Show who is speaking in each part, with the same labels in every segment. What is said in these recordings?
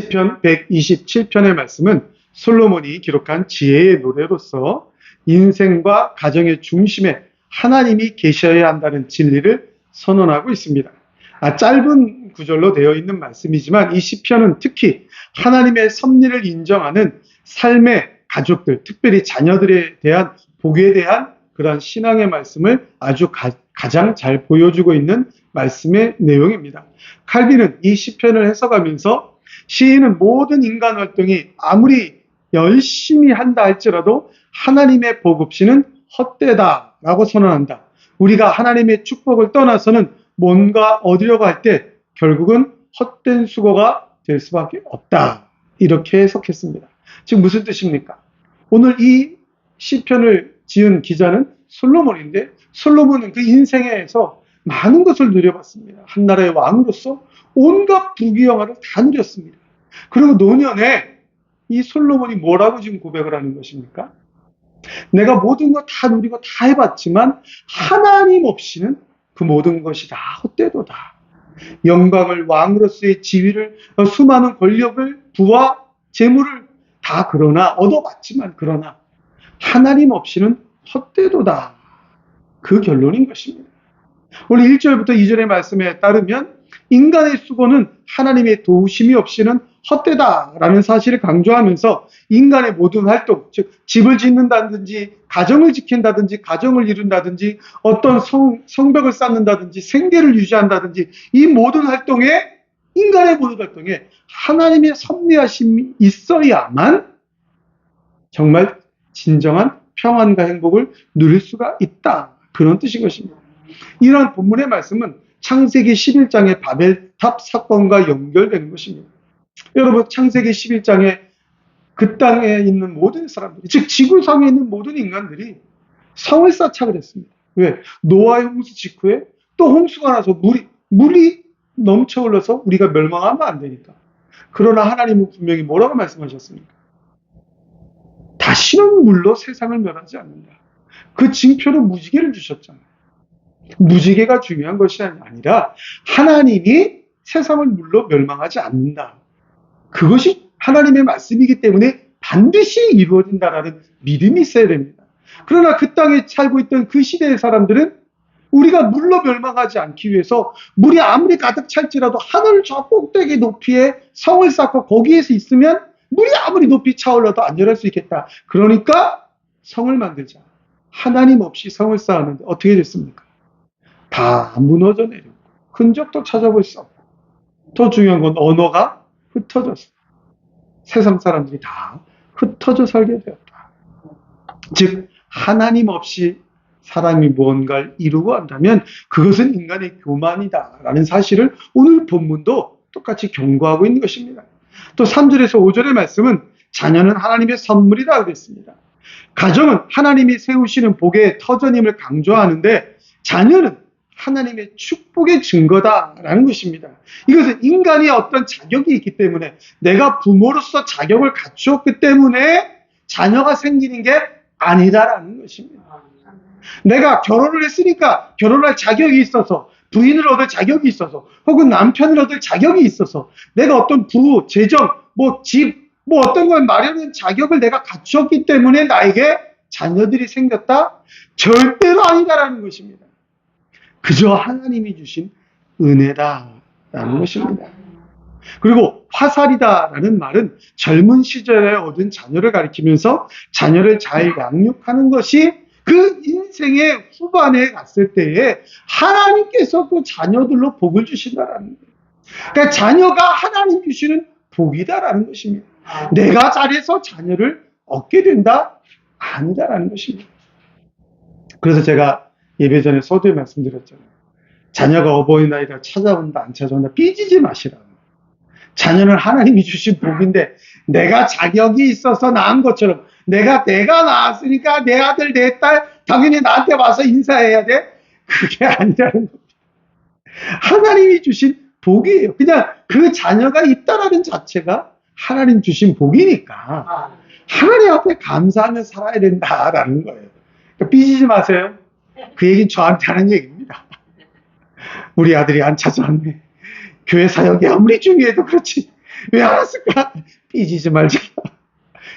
Speaker 1: 시편 127편의 말씀은 솔로몬이 기록한 지혜의 노래로서 인생과 가정의 중심에 하나님이 계셔야 한다는 진리를 선언하고 있습니다. 짧은 구절로 되어 있는 말씀이지만 이 시편은 특히 하나님의 섭리를 인정하는 삶의 가족들, 특별히 자녀들에 대한 복에 대한 그러한 신앙의 말씀을 아주 가장 잘 보여주고 있는 말씀의 내용입니다. 칼빈은 이 시편을 해석하면서 시인은 모든 인간 활동이 아무리 열심히 한다 할지라도 하나님의 복 없이는 헛되다라고 선언한다. 우리가 하나님의 축복을 떠나서는 뭔가 얻으려고 할 때 결국은 헛된 수고가 될 수밖에 없다. 이렇게 해석했습니다. 지금 무슨 뜻입니까? 오늘 이 시편을 지은 기자는 솔로몬인데 솔로몬은 그 인생에서 많은 것을 누려봤습니다. 한 나라의 왕으로서 온갖 부귀영화를 다 누렸습니다. 그리고 노년에 이 솔로몬이 뭐라고 지금 고백을 하는 것입니까? 내가 모든 거 다 누리고 다 해봤지만 하나님 없이는 그 모든 것이 다 헛되도다. 영광을, 왕으로서의 지위를, 수많은 권력을, 부와 재물을 다 그러나 얻어봤지만 그러나 하나님 없이는 헛되도다. 그 결론인 것입니다. 오늘 1절부터 2절의 말씀에 따르면 인간의 수고는 하나님의 도우심이 없이는 헛되다라는 사실을 강조하면서 인간의 모든 활동, 즉 집을 짓는다든지 가정을 지킨다든지 가정을 이룬다든지 어떤 성벽을 쌓는다든지 생계를 유지한다든지 이 모든 활동에 인간의 모든 활동에 하나님의 섭리하심이 있어야만 정말 진정한 평안과 행복을 누릴 수가 있다. 그런 뜻인 것입니다. 이런 본문의 말씀은 창세기 11장의 바벨탑 사건과 연결되는 것입니다. 여러분, 창세기 11장에 그 땅에 있는 모든 사람들이, 즉 지구상에 있는 모든 인간들이 성을 쌓자고 했습니다. 왜? 노아의 홍수 직후에 또 홍수가 나서 물이 넘쳐 흘러서 우리가 멸망하면 안 되니까. 그러나 하나님은 분명히 뭐라고 말씀하셨습니까? 다시는 물로 세상을 멸하지 않는다. 그 징표로 무지개를 주셨잖아요. 무지개가 중요한 것이 아니라 하나님이 세상을 물로 멸망하지 않는다. 그것이 하나님의 말씀이기 때문에 반드시 이루어진다라는 믿음이 있어야 됩니다. 그러나 그 땅에 살고 있던 그 시대의 사람들은 우리가 물로 멸망하지 않기 위해서 물이 아무리 가득 찰지라도 하늘 저 꼭대기 높이에 성을 쌓고 거기에서 있으면 물이 아무리 높이 차올라도 안전할 수 있겠다. 그러니까 성을 만들자. 하나님 없이 성을 쌓았는데 어떻게 됐습니까? 다 무너져 내리고 흔적도 찾아볼 수 없고 더 중요한 건 언어가 흩어졌어. 세상 사람들이 다 흩어져 살게 되었다. 즉 하나님 없이 사람이 무언가를 이루고 한다면 그것은 인간의 교만이다라는 사실을 오늘 본문도 똑같이 경고하고 있는 것입니다. 또 3절에서 5절의 말씀은 자녀는 하나님의 선물이라고 그랬습니다. 가정은 하나님이 세우시는 복의 터전임을 강조하는데 자녀는 하나님의 축복의 증거다라는 것입니다. 이것은 인간이 어떤 자격이 있기 때문에 내가 부모로서 자격을 갖추었기 때문에 자녀가 생기는 게 아니다라는 것입니다. 내가 결혼을 했으니까 결혼할 자격이 있어서 부인을 얻을 자격이 있어서 혹은 남편을 얻을 자격이 있어서 내가 어떤 부, 재정, 집, 어떤 걸 마련한 자격을 내가 갖추었기 때문에 나에게 자녀들이 생겼다? 절대로 아니다라는 것입니다. 그저 하나님이 주신 은혜다라는 것입니다. 그리고 화살이다라는 말은 젊은 시절에 얻은 자녀를 가리키면서 자녀를 잘 양육하는 것이 그 인생의 후반에 갔을 때에 하나님께서 그 자녀들로 복을 주신다라는 거예요. 그러니까 자녀가 하나님 주시는 복이다라는 것입니다. 내가 잘해서 자녀를 얻게 된다? 아니다라는 것입니다. 그래서 제가 예배 전에 서두에 말씀드렸잖아요. 자녀가 어버이날이라 찾아온다 안 찾아온다 삐지지 마시라고. 자녀는 하나님이 주신 복인데 내가 자격이 있어서 낳은 것처럼 내가 낳았으니까 내 아들 내 딸 당연히 나한테 와서 인사해야 돼? 그게 아니라는 겁니다. 하나님이 주신 복이에요. 그냥 그 자녀가 있다라는 자체가 하나님 주신 복이니까 하나님 앞에 감사하며 살아야 된다라는 거예요. 그러니까 삐지지 마세요. 그 얘기는 저한테 하는 얘기입니다. 우리 아들이 안 찾아왔네. 교회 사역이 아무리 중요해도 그렇지. 왜 알았을까? 삐지지 말자.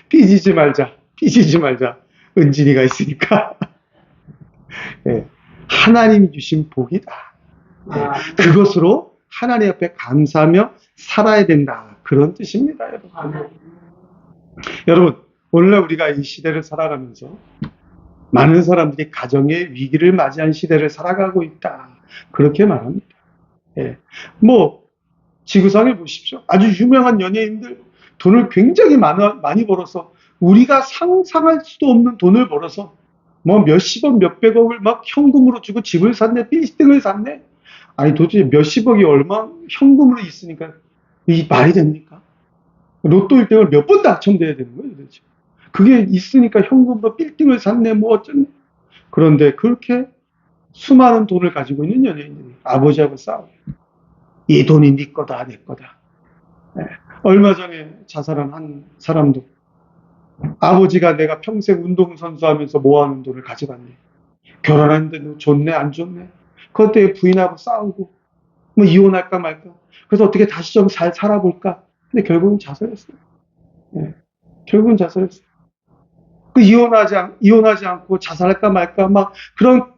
Speaker 1: 삐지지 말자. 삐지지 말자. 은진이가 있으니까. 예, 하나님이 주신 복이다. 예, 그것으로 하나님 앞에 감사하며 살아야 된다. 그런 뜻입니다, 여러분. 여러분, 오늘날 우리가 이 시대를 살아가면서 많은 사람들이 가정의 위기를 맞이한 시대를 살아가고 있다. 그렇게 말합니다. 예. 뭐, 지구상에 보십시오. 아주 유명한 연예인들, 돈을 굉장히 많이 벌어서, 우리가 상상할 수도 없는 돈을 벌어서, 뭐 몇십억, 몇백억을 막 현금으로 주고 집을 샀네, 빌딩을 샀네. 아니, 도대체 몇십억이 얼마 현금으로 있으니까, 이 말이 됩니까? 로또 1등을 몇 번 당첨돼야 되는 거예요, 도대체. 그게 있으니까 현금으로 빌딩을 샀네, 뭐 어쩌네. 그런데 그렇게 수많은 돈을 가지고 있는 연예인들이 아버지하고 싸워요. 이 돈이 네 거다, 내 거다. 네. 얼마 전에 자살한 한 사람도 아버지가 내가 평생 운동선수 하면서 모아놓은 돈을 가져갔네. 결혼하는데 좋네, 안 좋네. 그것 때문에 부인하고 싸우고, 뭐 이혼할까 말까. 그래서 어떻게 다시 좀 잘 살아볼까. 근데 결국은 자살했어요. 네. 결국은 자살했어요. 그 이혼하지 않고 자살할까 말까, 막 그런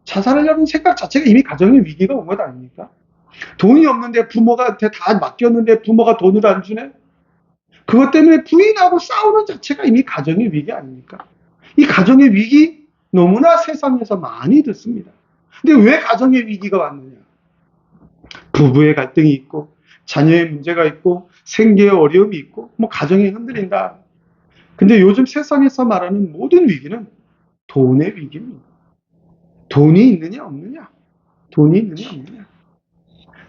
Speaker 1: 자살하려는 생각 자체가 이미 가정의 위기가 온 것 아닙니까? 돈이 없는데 부모한테 다 맡겼는데 부모가 돈을 안 주네? 그것 때문에 부인하고 싸우는 자체가 이미 가정의 위기 아닙니까? 이 가정의 위기 너무나 세상에서 많이 듣습니다. 근데 왜 가정의 위기가 왔느냐? 부부의 갈등이 있고, 자녀의 문제가 있고, 생계의 어려움이 있고, 뭐 가정이 흔들린다. 근데 요즘 세상에서 말하는 모든 위기는 돈의 위기입니다. 돈이 있느냐 없느냐? 돈이 있느냐 없느냐?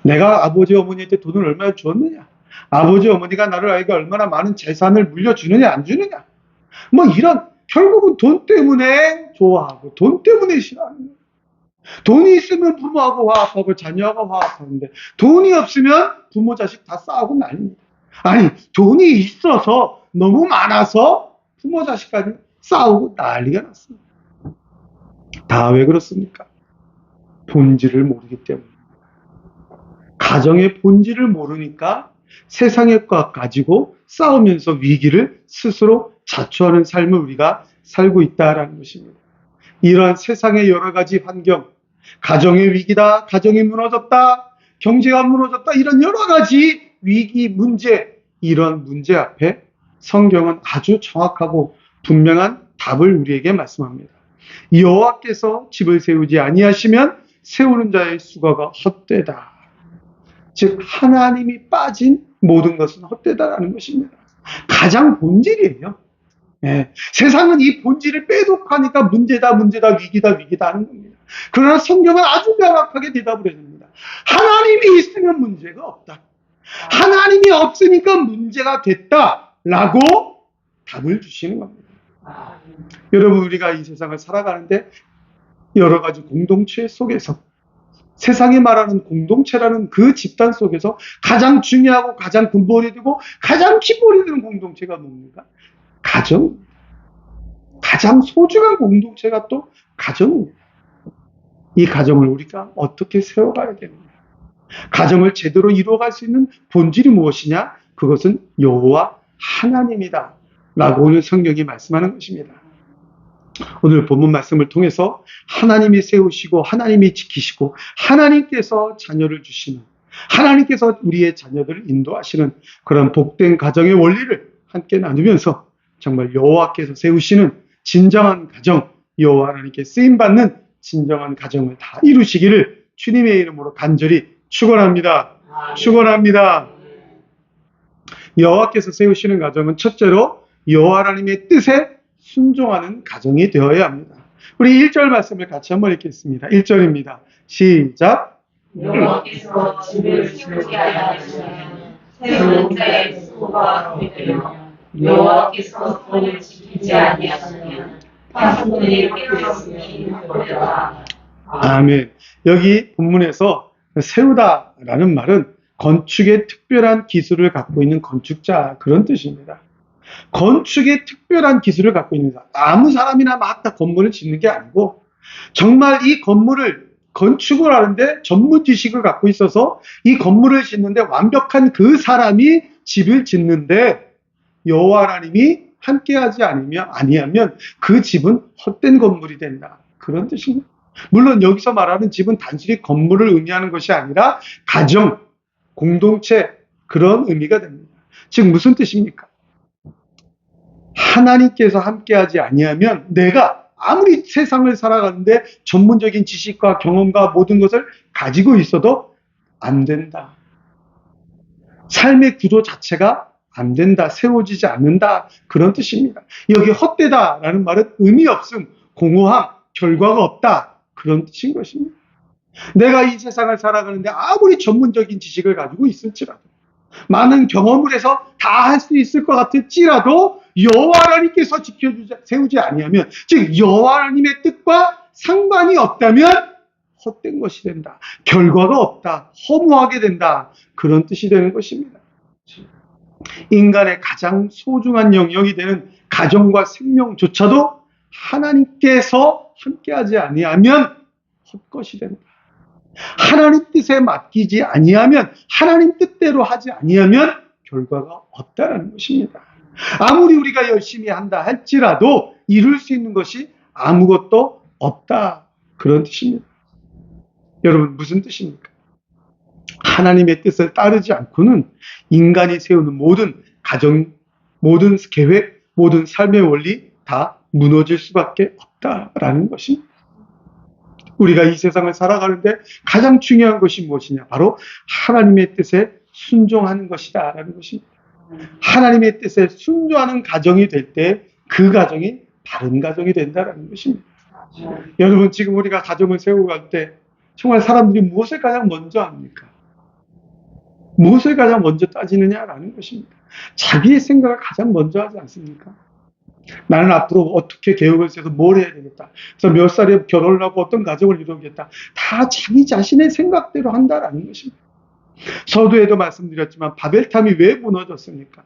Speaker 1: 내가 아버지 어머니한테 돈을 얼마나 주었느냐? 아버지 어머니가 나를 아이가 얼마나 많은 재산을 물려주느냐 안 주느냐? 뭐 이런 결국은 돈 때문에 좋아하고 돈 때문에 싫어하는 거예요. 돈이 있으면 부모하고 화합하고 자녀하고 화합하는데 돈이 없으면 부모 자식 다 싸우고 난립니다. 아니 돈이 있어서 너무 많아서 부모 자식까지 싸우고 난리가 났습니다. 다 왜 그렇습니까? 본질을 모르기 때문입니다. 가정의 본질을 모르니까 세상의 것 가지고 싸우면서 위기를 스스로 자초하는 삶을 우리가 살고 있다는 것입니다. 이러한 세상의 여러 가지 환경, 가정의 위기다, 가정이 무너졌다, 경제가 무너졌다, 이런 여러 가지 위기, 문제, 이런 문제 앞에 성경은 아주 정확하고 분명한 답을 우리에게 말씀합니다. 여호와께서 집을 세우지 아니하시면 세우는 자의 수고가 헛되다. 즉 하나님이 빠진 모든 것은 헛되다라는 것입니다. 가장 본질이에요. 예. 세상은 이 본질을 빼독하니까 문제다, 위기다 하는 겁니다. 그러나 성경은 아주 명확하게 대답을 해줍니다. 하나님이 있으면 문제가 없다. 하나님이 없으니까 문제가 됐다라고 답을 주시는 겁니다. 여러분, 우리가 이 세상을 살아가는데 여러 가지 공동체 속에서, 세상이 말하는 공동체라는 그 집단 속에서 가장 중요하고 가장 근본이 되고 가장 기본이 되는 공동체가 뭡니까? 가정. 가장 소중한 공동체가 또 가정입니다. 이 가정을 우리가 어떻게 세워가야 되느냐? 가정을 제대로 이루어갈 수 있는 본질이 무엇이냐? 그것은 여호와 하나님이다 라고 오늘 성경이 말씀하는 것입니다. 오늘 본문 말씀을 통해서 하나님이 세우시고 하나님이 지키시고 하나님께서 자녀를 주시는, 하나님께서 우리의 자녀들을 인도하시는 그런 복된 가정의 원리를 함께 나누면서 정말 여호와께서 세우시는 진정한 가정, 여호와 하나님께 쓰임받는 진정한 가정을 다 이루시기를 주님의 이름으로 간절히 축원합니다. 축원합니다. 여호와께서 세우시는 가정은 첫째로 여호와 하나님의 뜻에 순종하는 가정이 되어야 합니다. 우리 1절 말씀을 같이 한번 읽겠습니다. 1절입니다. 시작.
Speaker 2: 여호와께서 집을 세우지 아니하시면 세우는 자의 수고가 헛되며 여호와께서 돈을 지키지 아니하시면 파수꾼이 깨어있으니 헛되다.
Speaker 1: 아멘. 여기 본문에서 세우다라는 말은 건축의 특별한 기술을 갖고 있는 건축자, 그런 뜻입니다. 건축의 특별한 기술을 갖고 있는 사람, 아무 사람이나 막 다 건물을 짓는 게 아니고 정말 이 건물을 건축을 하는데 전문 지식을 갖고 있어서 이 건물을 짓는데 완벽한 그 사람이 집을 짓는데 여호와 하나님이 함께하지 아니하면 그 집은 헛된 건물이 된다. 그런 뜻입니다. 물론 여기서 말하는 집은 단순히 건물을 의미하는 것이 아니라 가정, 공동체 그런 의미가 됩니다. 즉 무슨 뜻입니까? 하나님께서 함께하지 아니하면 내가 아무리 세상을 살아가는데 전문적인 지식과 경험과 모든 것을 가지고 있어도 안 된다. 삶의 구조 자체가 안 된다. 세워지지 않는다. 그런 뜻입니다. 여기 헛되다라는 말은 의미 없음, 공허함, 결과가 없다. 그런 뜻인 것입니다. 내가 이 세상을 살아가는데 아무리 전문적인 지식을 가지고 있을지라도 많은 경험을 해서 다 할 수 있을 것 같을지라도 여호와 하나님께서 세우지 아니하면 즉 여호와 하나님의 뜻과 상관이 없다면 헛된 것이 된다. 결과가 없다. 허무하게 된다. 그런 뜻이 되는 것입니다. 인간의 가장 소중한 영역이 되는 가정과 생명조차도 하나님께서 함께하지 아니하면 헛것이 된다. 하나님 뜻에 맡기지 아니하면 하나님 뜻대로 하지 아니하면 결과가 없다는 것입니다. 아무리 우리가 열심히 한다 할지라도 이룰 수 있는 것이 아무것도 없다. 그런 뜻입니다. 여러분 무슨 뜻입니까? 하나님의 뜻을 따르지 않고는 인간이 세우는 모든 가정, 모든 계획, 모든 삶의 원리 다 무너질 수밖에 없다라는 것입니다. 우리가 이 세상을 살아가는데 가장 중요한 것이 무엇이냐? 바로 하나님의 뜻에 순종하는 것이다 라는 것입니다. 하나님의 뜻에 순종하는 가정이 될 때 그 가정이 바른 가정이 된다는 것입니다. 여러분 지금 우리가 가정을 세우고 갈 때 정말 사람들이 무엇을 가장 먼저 합니까? 무엇을 가장 먼저 따지느냐라는 것입니다. 자기의 생각을 가장 먼저 하지 않습니까? 나는 앞으로 어떻게 계획을 세워서 뭘 해야 되겠다. 그래서 몇 살에 결혼을 하고 어떤 가정을 이루겠다. 다 자기 자신의 생각대로 한다라는 것입니다. 서두에도 말씀드렸지만 바벨탑이 왜 무너졌습니까?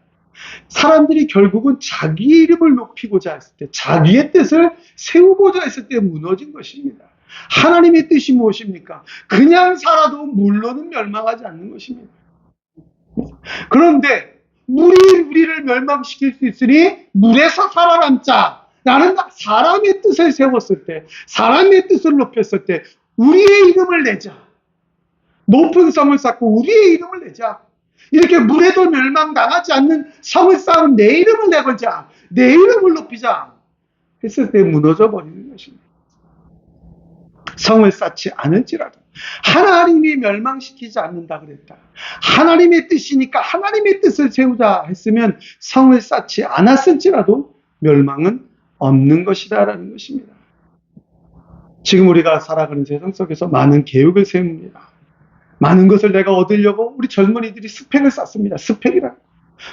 Speaker 1: 사람들이 결국은 자기 이름을 높이고자 했을 때, 자기의 뜻을 세우고자 했을 때 무너진 것입니다. 하나님의 뜻이 무엇입니까? 그냥 살아도 물론은 멸망하지 않는 것입니다. 그런데 물이 우리를 멸망시킬 수 있으니 물에서 살아남자. 나는 사람의 뜻을 세웠을 때, 사람의 뜻을 높였을 때 우리의 이름을 내자. 높은 성을 쌓고 우리의 이름을 내자. 이렇게 물에도 멸망당하지 않는 성을 쌓은 내 이름을 내보자. 내 이름을 높이자. 했을 때 무너져 버리는 것입니다. 성을 쌓지 않을지라도 하나님이 멸망시키지 않는다 그랬다. 하나님의 뜻이니까 하나님의 뜻을 세우자 했으면 성을 쌓지 않았을지라도 멸망은 없는 것이다라는 것입니다. 지금 우리가 살아가는 세상 속에서 많은 계획을 세웁니다. 많은 것을 내가 얻으려고 우리 젊은이들이 스펙을 쌓습니다. 스펙이라.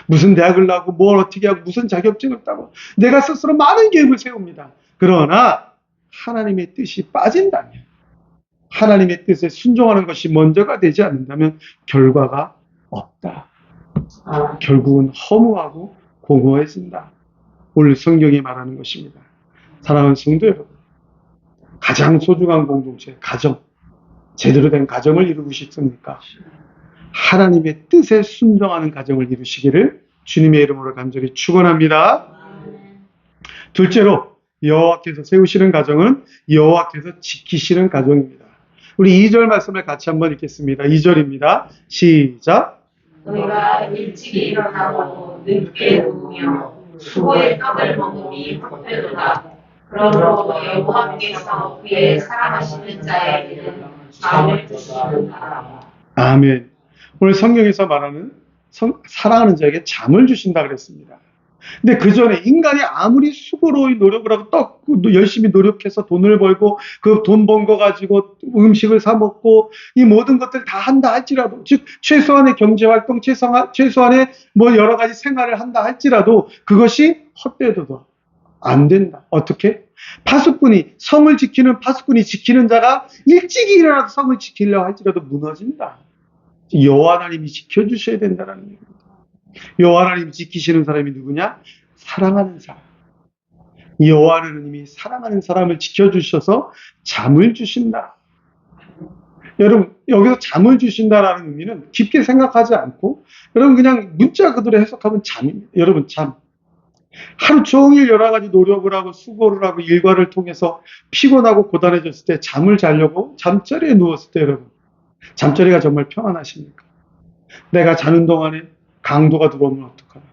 Speaker 1: 무슨 대학을 나오고 뭘 어떻게 하고 무슨 자격증을 따고 내가 스스로 많은 계획을 세웁니다. 그러나 하나님의 뜻이 빠진다면, 하나님의 뜻에 순종하는 것이 먼저가 되지 않는다면 결과가 없다. 결국은 허무하고 공허해진다. 오늘 성경이 말하는 것입니다. 사랑하는 성도 여러분, 가장 소중한 공동체, 가정, 제대로 된 가정을 이루고 싶습니까? 하나님의 뜻에 순종하는 가정을 이루시기를 주님의 이름으로 간절히 축원합니다. 둘째로 여호와께서 세우시는 가정은 여호와께서 지키시는 가정입니다. 우리 2절 말씀을 같이 한번 읽겠습니다. 2절입니다. 시작.
Speaker 2: 너희가 일찍 일어나고 늦게 누우며 수고의 떡을 먹음이 헛되도다. 그러므로 여호와께서 그의 사랑하시는 자에게는 잠을 주시는다.
Speaker 1: 아멘. 오늘 성경에서 말하는 사랑하는 자에게 잠을 주신다 그랬습니다. 근데 그 전에 인간이 아무리 수고로 노력을 하고 열심히 노력해서 돈을 벌고 그 돈 번 거 가지고 음식을 사 먹고 이 모든 것들 다 한다 할지라도, 즉 최소한의 경제 활동, 최소한의 뭐 여러 가지 생활을 한다 할지라도 그것이 헛되도다. 안 된다. 어떻게? 파수꾼이, 성을 지키는 파수꾼이 지키는 자가 일찍 일어나서 성을 지키려고 할지라도 무너진다. 여호와 하나님이 지켜주셔야 된다는 얘기입니다. 여호와 하나님이 지키시는 사람이 누구냐? 사랑하는 사람. 여호와 하나님이 사랑하는 사람을 지켜주셔서 잠을 주신다. 여러분, 여기서 잠을 주신다라는 의미는 깊게 생각하지 않고, 여러분 그냥 문자 그대로 해석하면 잠입니다. 여러분, 잠. 하루 종일 여러 가지 노력을 하고 수고를 하고 일과를 통해서 피곤하고 고단해졌을 때 잠을 자려고 잠자리에 누웠을 때 여러분, 잠자리가 정말 평안하십니까? 내가 자는 동안에 강도가 들어오면 어떡하나?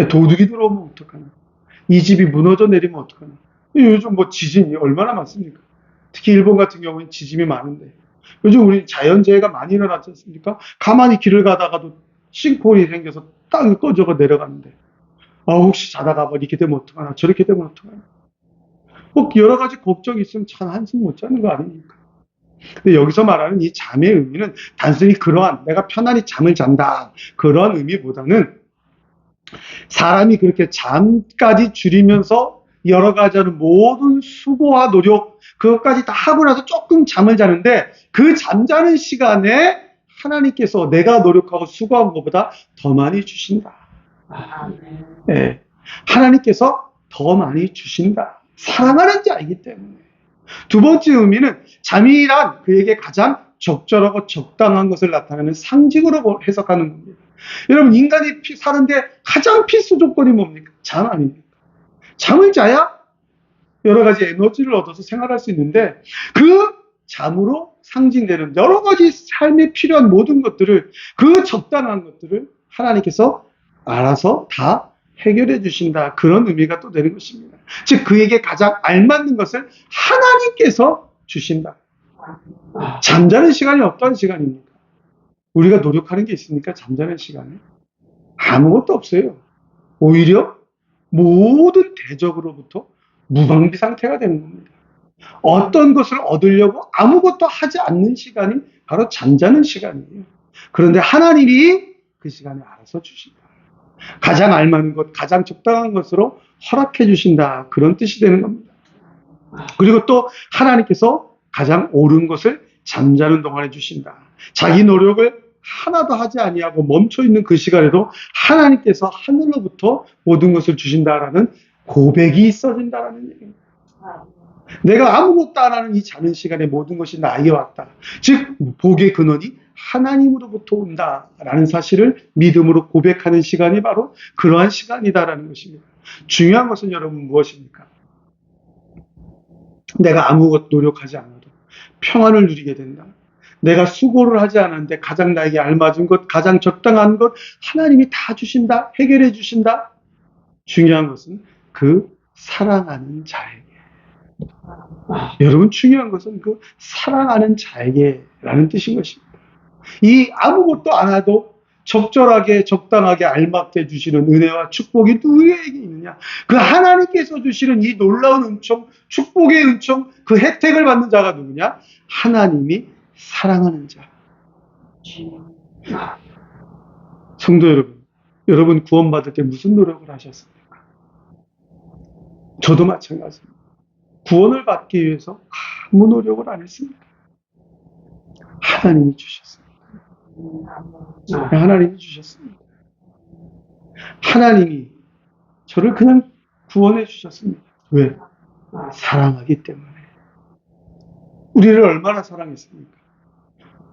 Speaker 1: 도둑이 들어오면 어떡하나? 이 집이 무너져 내리면 어떡하나? 요즘 뭐 지진이 얼마나 많습니까? 특히 일본 같은 경우는 지진이 많은데 요즘 우리 자연재해가 많이 일어나지 않습니까? 가만히 길을 가다가도 싱크홀이 생겨서 땅이 꺼져가 내려가는데 혹시 자다가 뭐 이렇게 되면 어떡하나 저렇게 되면 어떡하나 꼭 여러 가지 걱정이 있으면 참 한숨 못 자는 거 아닙니까? 근데 여기서 말하는 이 잠의 의미는 단순히 그러한 내가 편안히 잠을 잔다 그런 의미보다는 사람이 그렇게 잠까지 줄이면서 여러 가지 하는 모든 수고와 노력 그것까지 다 하고 나서 조금 잠을 자는데 그 잠자는 시간에 하나님께서 내가 노력하고 수고한 것보다 더 많이 주신다. 네. 하나님께서 더 많이 주신다. 사랑하는 자이기 때문에. 두 번째 의미는 잠이란 그에게 가장 적절하고 적당한 것을 나타내는 상징으로 해석하는 겁니다. 여러분 인간이 사는데 가장 필수 조건이 뭡니까? 잠 아닙니까? 잠을 자야 여러 가지 에너지를 얻어서 생활할 수 있는데 그 잠으로 상징되는 여러 가지 삶에 필요한 모든 것들을 그 적당한 것들을 하나님께서 알아서 다 해결해 주신다. 그런 의미가 또 되는 것입니다. 즉 그에게 가장 알맞는 것을 하나님께서 주신다. 잠자는 시간이 어떤 시간입니까? 우리가 노력하는 게 있습니까? 잠자는 시간에? 아무것도 없어요. 오히려 모든 대적으로부터 무방비 상태가 되는 겁니다. 어떤 것을 얻으려고 아무것도 하지 않는 시간이 바로 잠자는 시간이에요. 그런데 하나님이 그 시간에 알아서 주신다. 가장 알맞는 것, 가장 적당한 것으로 허락해 주신다. 그런 뜻이 되는 겁니다. 그리고 또 하나님께서 가장 옳은 것을 잠자는 동안에 주신다. 자기 노력을 하나도 하지 아니하고 멈춰 있는 그 시간에도 하나님께서 하늘로부터 모든 것을 주신다라는 고백이 있어진다라는 얘기입니다. 내가 아무것도 안 하는 이 자는 시간에 모든 것이 나에게 왔다. 즉 복의 근원이 하나님으로부터 온다라는 사실을 믿음으로 고백하는 시간이 바로 그러한 시간이다라는 것입니다. 중요한 것은 여러분 무엇입니까? 내가 아무것도 노력하지 않아도 평안을 누리게 된다. 내가 수고를 하지 않았는데 가장 나에게 알맞은 것, 가장 적당한 것 하나님이 다 주신다, 해결해 주신다. 중요한 것은 그 사랑하는 자에게. 여러분 중요한 것은 그 사랑하는 자에게라는 뜻인 것입니다. 이 아무것도 안 해도 적절하게 적당하게 알맞게 주시는 은혜와 축복이 누구에게 있느냐? 그 하나님께서 주시는 이 놀라운 은총, 축복의 은총, 그 혜택을 받는 자가 누구냐? 하나님이 사랑하는 자. 성도 여러분, 여러분 구원받을 때 무슨 노력을 하셨습니까? 저도 마찬가지입니다. 구원을 받기 위해서 아무 노력을 안 했습니다. 하나님이 주셨습니다. 하나님이 주셨습니다. 하나님이 저를 그냥 구원해 주셨습니다. 왜? 사랑하기 때문에. 우리를 얼마나 사랑했습니까?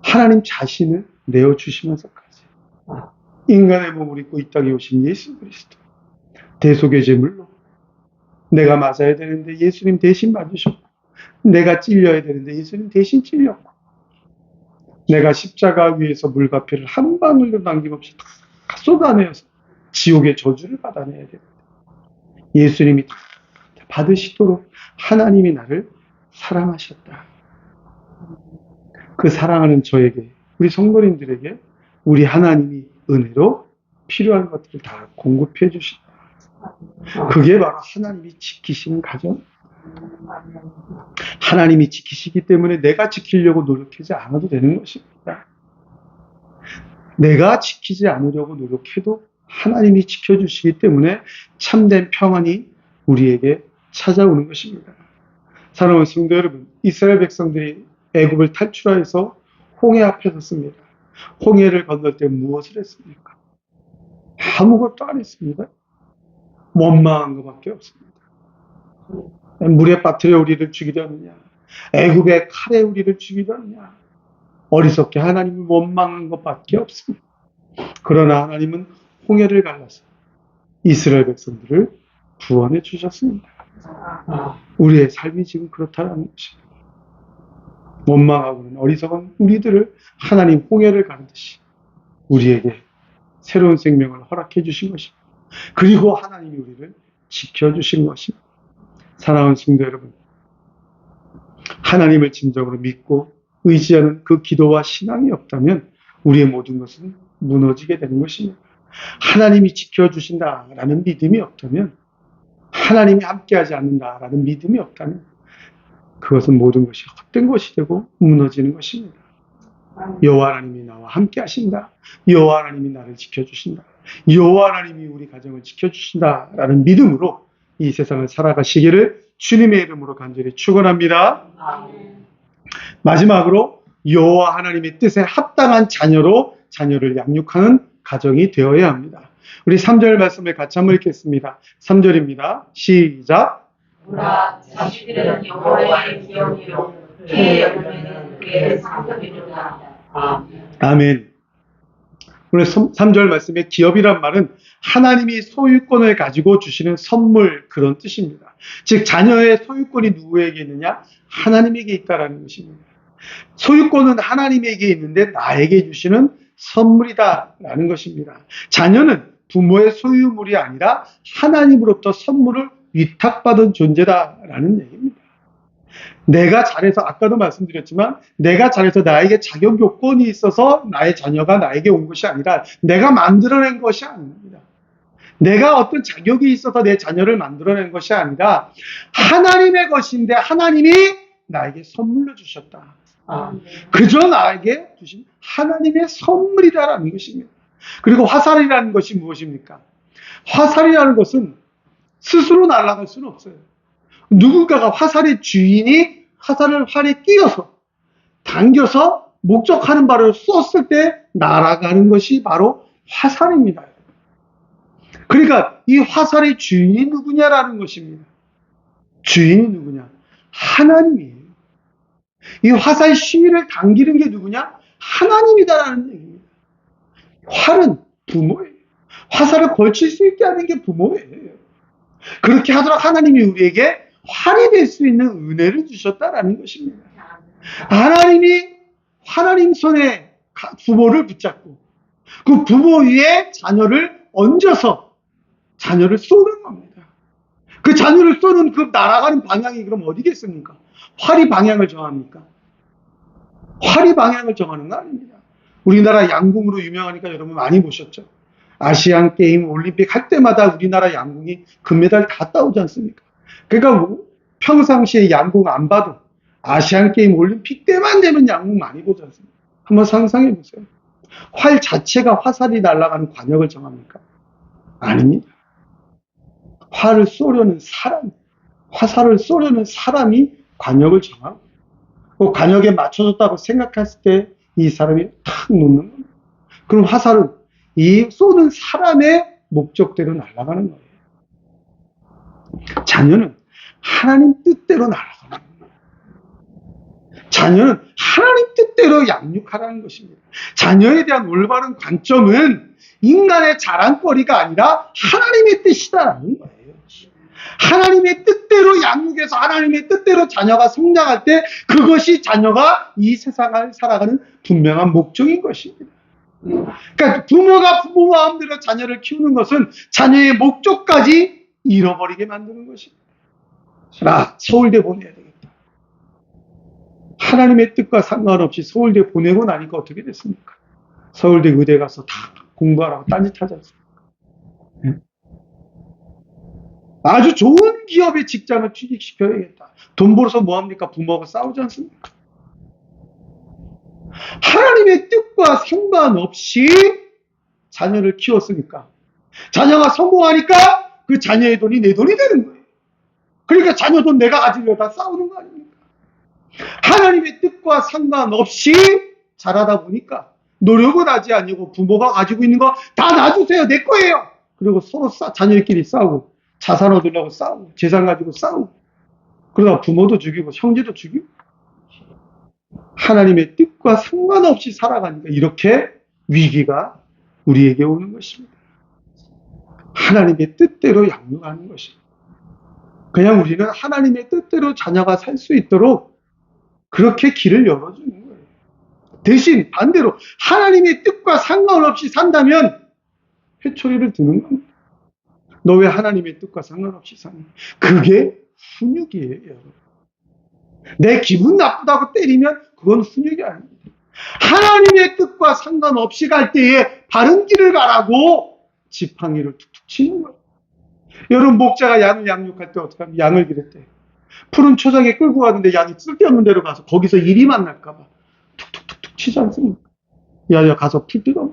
Speaker 1: 하나님 자신을 내어주시면서까지 인간의 몸을 입고 이 땅에 오신 예수 그리스도 대속의 제물로 내가 맞아야 되는데 예수님 대신 맞으셨고 내가 찔려야 되는데 예수님 대신 찔렸고 내가 십자가 위에서 물과피를 한 방울도 남김없이 다 쏟아내어서 지옥의 저주를 받아내야 되는데 예수님이 다 받으시도록 하나님이 나를 사랑하셨다. 그 사랑하는 저에게 우리 성도님들에게 우리 하나님이 은혜로 필요한 것들을 다 공급해 주신다. 그게 바로 하나님이 지키시는 가정. 하나님이 지키시기 때문에 내가 지키려고 노력하지 않아도 되는 것입니다. 내가 지키지 않으려고 노력해도 하나님이 지켜주시기 때문에 참된 평안이 우리에게 찾아오는 것입니다. 사랑하는 성도 여러분, 이스라엘 백성들이 애굽을 탈출하여서 홍해 앞에 섰습니다. 홍해를 건널 때 무엇을 했습니까? 아무것도 안 했습니다. 원망한 것밖에 없습니다. 물에 빠뜨려 우리를 죽이려 하느냐? 애굽의 칼에 우리를 죽이려느냐. 어리석게 하나님을 원망한 것밖에 없습니다. 그러나 하나님은 홍해를 갈라서 이스라엘 백성들을 구원해 주셨습니다. 우리의 삶이 지금 그렇다는 것입니다. 원망하고는 어리석은 우리들을 하나님 홍해를 가르듯이 우리에게 새로운 생명을 허락해 주신 것입니다. 그리고 하나님이 우리를 지켜주신 것입니다. 사랑하는 성도 여러분, 하나님을 진정으로 믿고 의지하는 그 기도와 신앙이 없다면 우리의 모든 것은 무너지게 되는 것입니다. 하나님이 지켜주신다라는 믿음이 없다면, 하나님이 함께하지 않는다라는 믿음이 없다면 그것은 모든 것이 헛된 것이 되고 무너지는 것입니다. 여호와 하나님이 나와 함께 하신다. 여호와 하나님이 나를 지켜주신다. 여호와 하나님이 우리 가정을 지켜주신다라는 믿음으로 이 세상을 살아가시기를 주님의 이름으로 간절히 축원합니다. 마지막으로 여호와 하나님의 뜻에 합당한 자녀로 자녀를 양육하는 가정이 되어야 합니다. 우리 3절 말씀을 같이 한번 읽겠습니다. 3절입니다. 시작.
Speaker 2: 보라, 자식들은 여호와의 기업이요 그의 열매는 그의 상급이로다.
Speaker 1: 아멘. 오늘 3절 말씀의 기업이란 말은 하나님이 소유권을 가지고 주시는 선물, 그런 뜻입니다. 즉 자녀의 소유권이 누구에게 있느냐? 하나님에게 있다라는 것입니다. 소유권은 하나님에게 있는데 나에게 주시는 선물이다라는 것입니다. 자녀는 부모의 소유물이 아니라 하나님으로부터 선물을 위탁받은 존재다라는 얘기입니다. 내가 잘해서, 아까도 말씀드렸지만 내가 잘해서 나에게 자격 요건이 있어서 나의 자녀가 나에게 온 것이 아니라 내가 만들어낸 것이 아닙니다. 내가 어떤 자격이 있어서 내 자녀를 만들어낸 것이 아니라 하나님의 것인데 하나님이 나에게 선물로 주셨다. 그저 나에게 주신 하나님의 선물이다라는 것입니다. 그리고 화살이라는 것이 무엇입니까? 화살이라는 것은 스스로 날아갈 수는 없어요. 누군가가 화살의 주인이 화살을 활에 끼워서 당겨서 목적하는 바를 쏘았을 때 날아가는 것이 바로 화살입니다. 그러니까 이 화살의 주인이 누구냐라는 것입니다. 주인이 누구냐? 하나님이에요. 이 화살 시위를 당기는 게 누구냐? 하나님이다라는 얘기입니다. 활은 부모예요. 화살을 걸칠 수 있게 하는 게 부모예요. 그렇게 하도록 하나님이 우리에게 활이 될 수 있는 은혜를 주셨다라는 것입니다. 하나님이 하나님 손에 부모를 붙잡고 그 부모 위에 자녀를 얹어서 자녀를 쏘는 겁니다. 그 자녀를 쏘는 그 날아가는 방향이 그럼 어디겠습니까? 활이 방향을 정합니까? 활이 방향을 정하는 거 아닙니다. 우리나라 양궁으로 유명하니까 여러분 많이 보셨죠? 아시안 게임, 올림픽 할 때마다 우리나라 양궁이 금메달 다 따오지 않습니까? 그러니까 뭐 평상시에 양궁 안 봐도 아시안 게임, 올림픽 때만 되면 양궁 많이 보지 않습니까? 한번 상상해 보세요. 활 자체가 화살이 날아가는 관역을 정합니까? 아닙니다. 활을 쏘려는 사람, 화살을 쏘려는 사람이 관역을 정하고 그 관역에 맞춰졌다고 생각했을 때 이 사람이 탁 놓는 겁니다. 그럼 화살은 이 쏘는 사람의 목적대로 날아가는 거예요. 자녀는 하나님 뜻대로 날아가는 겁니다. 자녀는 하나님 뜻대로 양육하라는 것입니다. 자녀에 대한 올바른 관점은 인간의 자랑거리가 아니라 하나님의 뜻이다라는 거예요. 하나님의 뜻대로 양육해서 하나님의 뜻대로 자녀가 성장할 때 그것이 자녀가 이 세상을 살아가는 분명한 목적인 것입니다. 그러니까 부모가 부모 마음대로 자녀를 키우는 것은 자녀의 목적까지 잃어버리게 만드는 것입니다. 서울대 보내야 되겠다. 하나님의 뜻과 상관없이 서울대 보내고 나니까 어떻게 됐습니까? 서울대 의대 가서 다 공부하라고 딴짓하지 않습니까? 아주 좋은 기업의 직장을 취직시켜야겠다. 돈 벌어서 뭐합니까? 부모하고 싸우지 않습니까? 하나님의 뜻과 상관없이 자녀를 키웠으니까 자녀가 성공하니까 그 자녀의 돈이 내 돈이 되는 거예요. 그러니까 자녀 돈 내가 가지려다 싸우는 거 아닙니까? 하나님의 뜻과 상관없이 자라다 보니까 노력을 하지 않고 부모가 가지고 있는 거 다 놔주세요. 내 거예요. 그리고 서로 자녀들끼리 싸우고 자산 얻으려고 싸우고 재산 가지고 싸우고 그러다 부모도 죽이고 형제도 죽이고 하나님의 뜻과 상관없이 살아가니까 이렇게 위기가 우리에게 오는 것입니다. 하나님의 뜻대로 양육하는 것입니다. 그냥 우리는 하나님의 뜻대로 자녀가 살 수 있도록 그렇게 길을 열어주는 거예요. 대신 반대로 하나님의 뜻과 상관없이 산다면 회초리를 드는 겁니다. 너 왜 하나님의 뜻과 상관없이 사니? 그게 훈육이에요, 여러분. 내 기분 나쁘다고 때리면 그건 훈육이 아닙니다. 하나님의 뜻과 상관없이 갈 때에 바른 길을 가라고 지팡이를 툭툭 치는 거예요. 여러분, 목자가 양을 양육할 때 어떻게 하면 양을 기를 때 푸른 초장에 끌고 가는데 양이 쓸데없는 데로 가서 거기서 일이 만날까봐 툭툭툭툭 치지 않습니까? 야, 가서 풀 뜯어.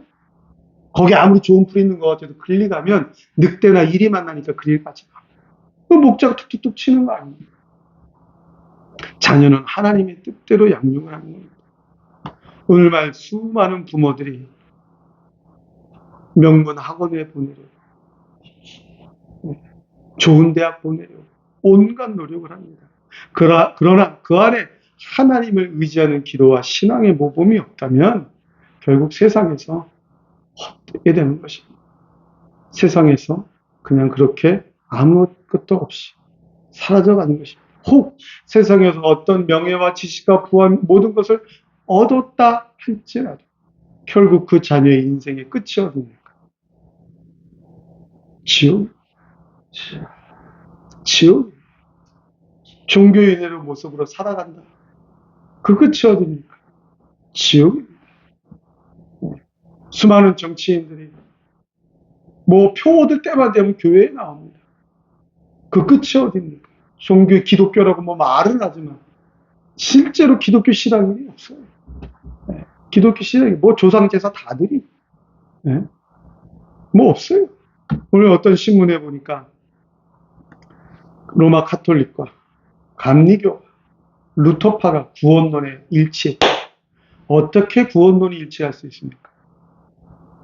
Speaker 1: 거기 아무리 좋은 풀 있는 것 같아도 그리 가면 늑대나 일이 만나니까 그리 가지 마. 그 목자가 툭툭툭 치는 거 아닙니까? 자녀는 하나님의 뜻대로 양육을 하는 겁니다. 오늘 말 수많은 부모들이 명문 학원에 보내려고, 좋은 대학 보내려고 온갖 노력을 합니다. 그러나 그 안에 하나님을 의지하는 기도와 신앙의 모범이 없다면 결국 세상에서 헛되게 되는 것입니다. 세상에서 그냥 그렇게 아무것도 없이 사라져가는 것입니다. 혹 세상에서 어떤 명예와 지식과 부와 모든 것을 얻었다 할지라도 결국 그 자녀의 인생의 끝이 어디입니까? 지옥. 종교인의 모습으로 살아간다. 그 끝이 어디입니까? 지옥입니다. 수많은 정치인들이 표 얻을 때만 되면 교회에 나옵니다. 그 끝이 어디입니까? 기독교라고 말은 하지만 실제로 기독교 신앙이 없어요. 기독교 신앙이 조상제사 다 드리고 없어요. 오늘 어떤 신문에 보니까 로마 카톨릭과 감리교, 루터파가 구원론에 일치했다. 어떻게 구원론이 일치할 수 있습니까?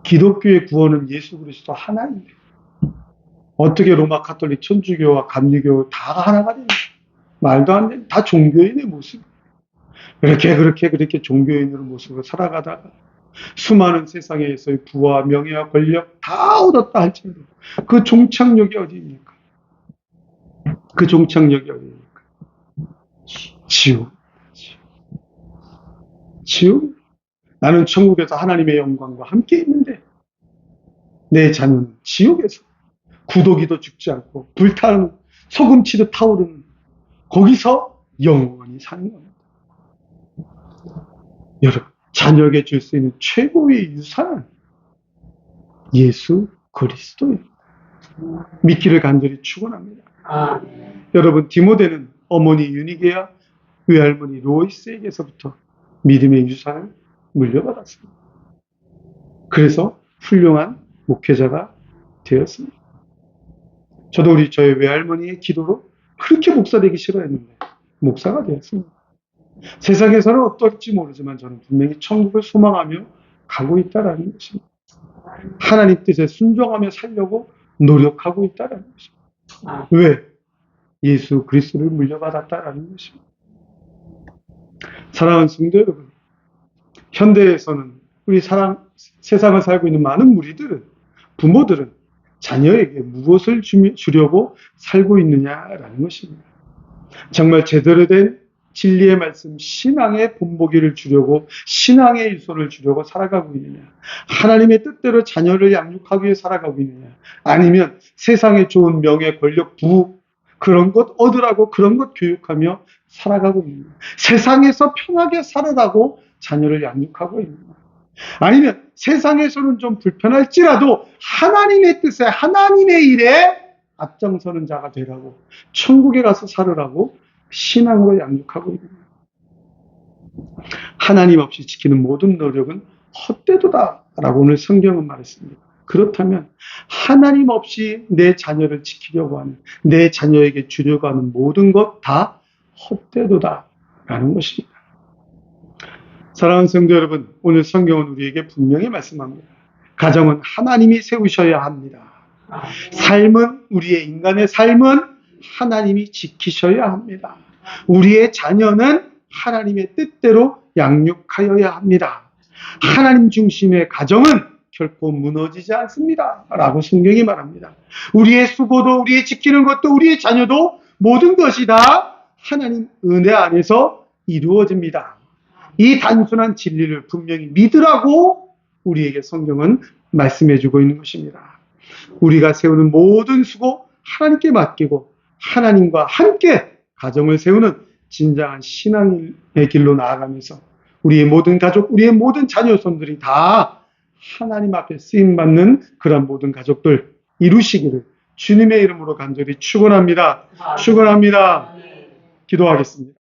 Speaker 1: 기독교의 구원은 예수 그리스도 하나인데 어떻게 로마 카톨릭, 천주교와 감리교 다 하나가 됩니까? 말도 안 돼. 다 종교인의 모습. 그렇게 종교인의 모습으로 살아가다가 수많은 세상에서의 부와 명예와 권력 다 얻었다 할지라도 그 종착역이 어디입니까? 그 종착역이 어디입니까? 지옥. 나는 천국에서 하나님의 영광과 함께 있는데 내 자녀는 지옥에서 구더기도 죽지 않고 불타는 소금치듯 타오르는 거기서 영원히 사는 겁니다. 여러분, 자녀에게 줄 수 있는 최고의 유산은 예수 그리스도입니다. 믿기를 간절히 축원합니다. 여러분, 디모데는 어머니 유니게와 외할머니 로이스에게서부터 믿음의 유산을 물려받았습니다. 그래서 훌륭한 목회자가 되었습니다. 저도 저희 외할머니의 기도로 그렇게 목사 되기 싫어했는데 목사가 되었습니다. 세상에서는 어떨지 모르지만 저는 분명히 천국을 소망하며 가고 있다는 것입니다. 하나님 뜻에 순종하며 살려고 노력하고 있다는 것입니다. 왜? 예수 그리스도를 물려받았다는 것입니다. 사랑하는 성도 여러분, 현대에서는 우리 세상을 살고 있는 많은 무리들은, 부모들은 자녀에게 무엇을 주려고 살고 있느냐라는 것입니다. 정말 제대로 된 진리의 말씀, 신앙의 본보기를 주려고, 신앙의 유소를 주려고 살아가고 있느냐, 하나님의 뜻대로 자녀를 양육하기 위해 살아가고 있느냐, 아니면 세상의 좋은 명예, 권력, 부 그런 것 얻으라고 그런 것 교육하며 살아가고 있느냐, 세상에서 편하게 살아가고 자녀를 양육하고 있느냐, 아니면 세상에서는 좀 불편할지라도 하나님의 뜻에, 하나님의 일에 앞장서는 자가 되라고, 천국에 가서 살으라고 신앙으로 양육하고 있는 거예요. 하나님 없이 지키는 모든 노력은 헛되도다 라고 오늘 성경은 말했습니다. 그렇다면 하나님 없이 내 자녀를 지키려고 하는, 내 자녀에게 주려고 하는 모든 것 다 헛되도다 라는 것입니다. 사랑하는 성도 여러분, 오늘 성경은 우리에게 분명히 말씀합니다. 가정은 하나님이 세우셔야 합니다. 삶은, 우리의 인간의 삶은 하나님이 지키셔야 합니다. 우리의 자녀는 하나님의 뜻대로 양육하여야 합니다. 하나님 중심의 가정은 결코 무너지지 않습니다. 라고 성경이 말합니다. 우리의 수고도, 우리의 지키는 것도, 우리의 자녀도 모든 것이 다 하나님 은혜 안에서 이루어집니다. 이 단순한 진리를 분명히 믿으라고 우리에게 성경은 말씀해주고 있는 것입니다. 우리가 세우는 모든 수고 하나님께 맡기고 하나님과 함께 가정을 세우는 진정한 신앙의 길로 나아가면서 우리의 모든 가족, 우리의 모든 자녀손들이 다 하나님 앞에 쓰임받는 그런 모든 가족들 이루시기를 주님의 이름으로 간절히 축원합니다. 축원합니다. 기도하겠습니다.